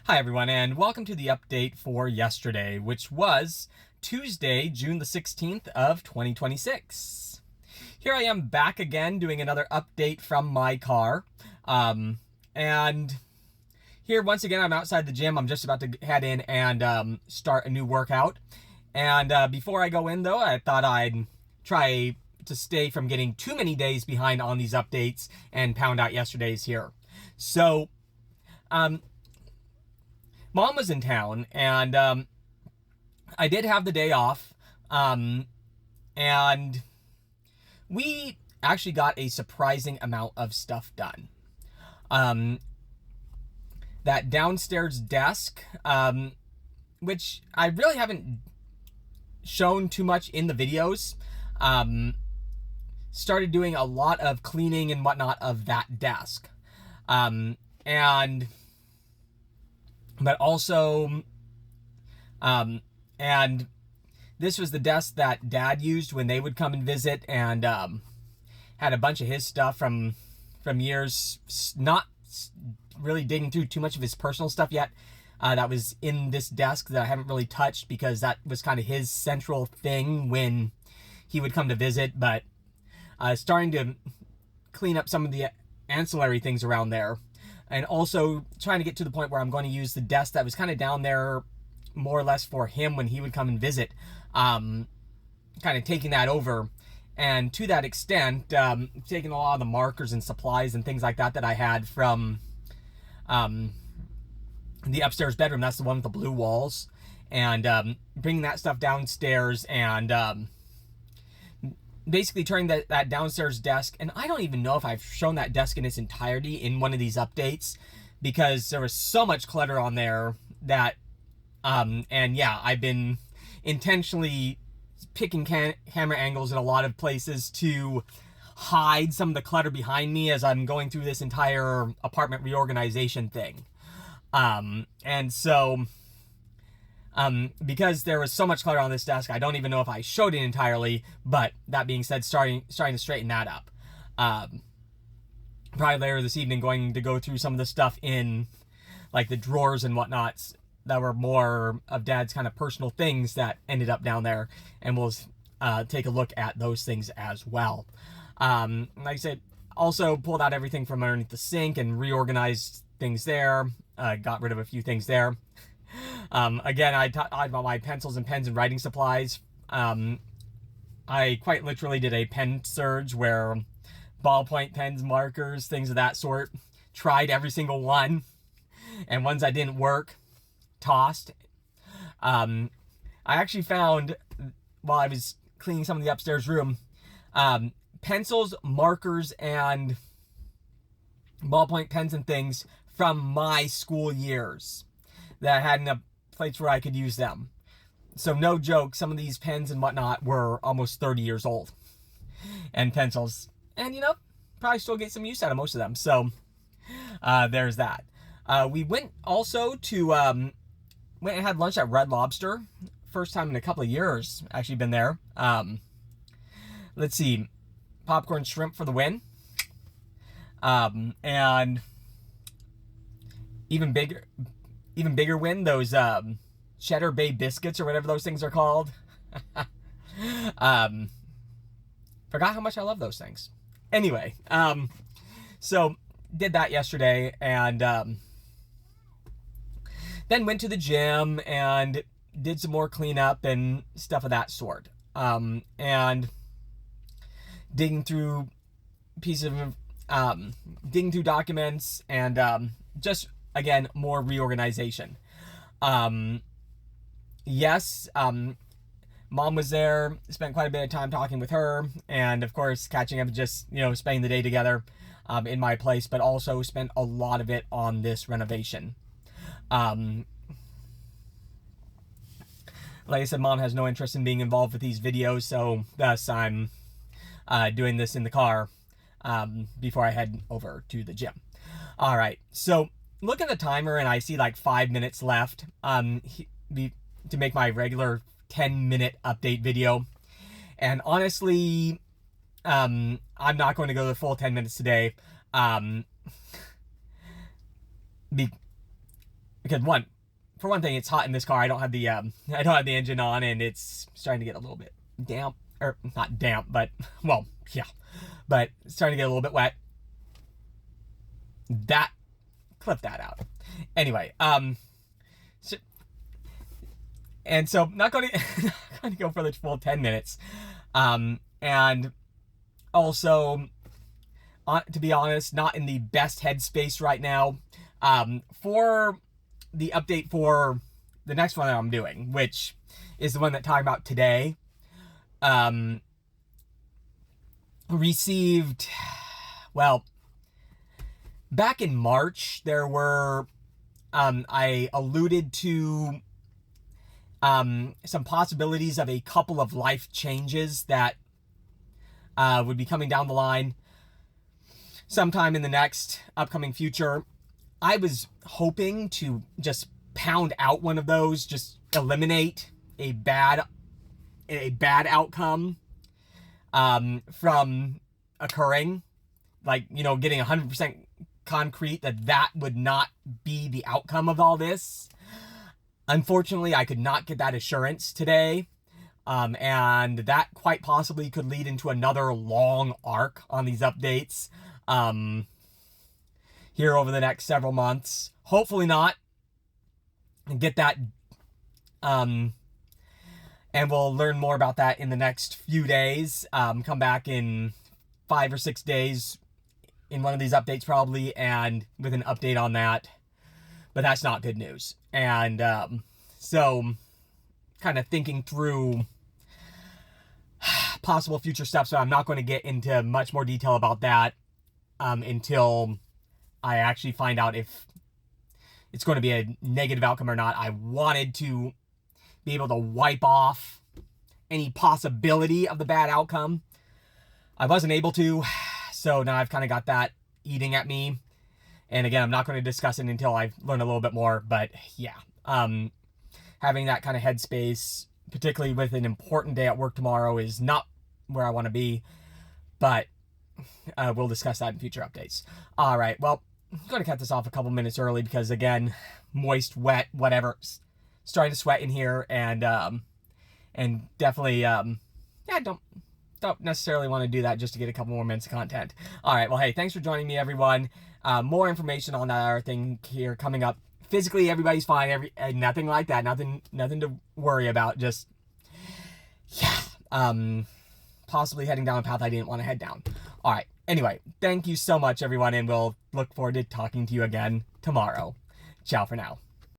Hi everyone, and welcome to the update for yesterday, which was Tuesday, June the 16th of 2026. Here I am back again doing another update from my car. And here once again I'm outside the gym. I'm just about to head in and start a new workout. And before I go in though, I thought I'd try to stay from getting too many days behind on these updates and pound out yesterday's here. So, Mom was in town, and I did have the day off, and we actually got a surprising amount of stuff done. That downstairs desk, which I really haven't shown too much in the videos, started doing a lot of cleaning and whatnot of that desk. But also, and this was the desk that Dad used when they would come and visit, and had a bunch of his stuff from years, not really digging through too much of his personal stuff yet. That was in this desk that I haven't really touched because that was kind of his central thing when he would come to visit, but starting to clean up some of the ancillary things around there. And also trying to get to the point where I'm going to use the desk that was kind of down there more or less for him when he would come and visit, kind of taking that over. And to that extent, taking a lot of the markers and supplies and things like that that I had from the upstairs bedroom. That's the one with the blue walls. And bringing that stuff downstairs and basically turning that downstairs desk, and I don't even know if I've shown that desk in its entirety in one of these updates because there was so much clutter on there that, and yeah, I've been intentionally picking camera angles in a lot of places to hide some of the clutter behind me as I'm going through this entire apartment reorganization thing. And so, because there was so much clutter on this desk, I don't even know if I showed it entirely, but that being said, starting to straighten that up. Probably later this evening going to go through some of the stuff in like the drawers and whatnots that were more of Dad's kind of personal things that ended up down there, and we'll take a look at those things as well. Like I said, also pulled out everything from underneath the sink and reorganized things there, got rid of a few things there. Again, I talked about my pencils and pens and writing supplies. I quite literally did a pen surge where ballpoint pens, markers, things of that sort, tried every single one, and ones that didn't work, tossed. I actually found, while I was cleaning some of the upstairs room, pencils, markers, and ballpoint pens and things from my school years that I had in a place where I could use them. So no joke, some of these pens and whatnot were almost 30 years old. And pencils. And, probably still get some use out of most of them. So, there's that. We went also to, went and had lunch at Red Lobster. First time in a couple of years, actually been there. Let's see. Popcorn shrimp for the win. And even bigger win, those Cheddar Bay biscuits or whatever those things are called. Forgot how much I love those things. Anyway, so did that yesterday, and then went to the gym and did some more cleanup and stuff of that sort. And digging through digging through documents and just, again, more reorganization. Yes, Mom was there, spent quite a bit of time talking with her, and of course catching up, just, spending the day together in my place, but also spent a lot of it on this renovation. Like I said, Mom has no interest in being involved with these videos, so thus I'm doing this in the car before I head over to the gym. All right, so look at the timer and I see like 5 minutes left to make my regular 10-minute update video. And honestly, I'm not going to go the full 10 minutes today. because for one thing, it's hot in this car. I don't have the engine on, and it's starting to get a little bit damp, or not damp, but well, yeah, but it's starting to get a little bit wet. Clip that out. Anyway, so not going to go for the full 10 minutes, and also, to be honest, not in the best headspace right now, for the update for the next one that I'm doing, which is the one that I'm talking about today. Received, well, back in March, there were, I alluded to some possibilities of a couple of life changes that would be coming down the line sometime in the next upcoming future. I was hoping to just pound out one of those, just eliminate a bad outcome from occurring, like, you know, getting 100% concrete that would not be the outcome of all this. Unfortunately, I could not get that assurance today, and that quite possibly could lead into another long arc on these updates here over the next several months. Hopefully not. And get that, and we'll learn more about that in the next few days. Come back in 5 or 6 days in one of these updates probably, and with an update on that. But that's not good news. And so kind of thinking through possible future stuff, so I'm not going to get into much more detail about that until I actually find out if it's going to be a negative outcome or not. I wanted to be able to wipe off any possibility of the bad outcome. I wasn't able to, so now I've kind of got that eating at me. And again, I'm not going to discuss it until I learn a little bit more, but yeah. Having that kind of headspace, particularly with an important day at work tomorrow, is not where I want to be, but we'll discuss that in future updates. All right, well, I'm going to cut this off a couple minutes early because, again, moist, wet, whatever, starting to sweat in here, and definitely, yeah, don't necessarily want to do that just to get a couple more minutes of content. All right, well, hey, thanks for joining me, everyone. More information on that other thing here coming up. Physically, everybody's fine. Nothing like that. Nothing to worry about. Just, yeah, possibly heading down a path I didn't want to head down. All right. Anyway, thank you so much, everyone, and we'll look forward to talking to you again tomorrow. Ciao for now.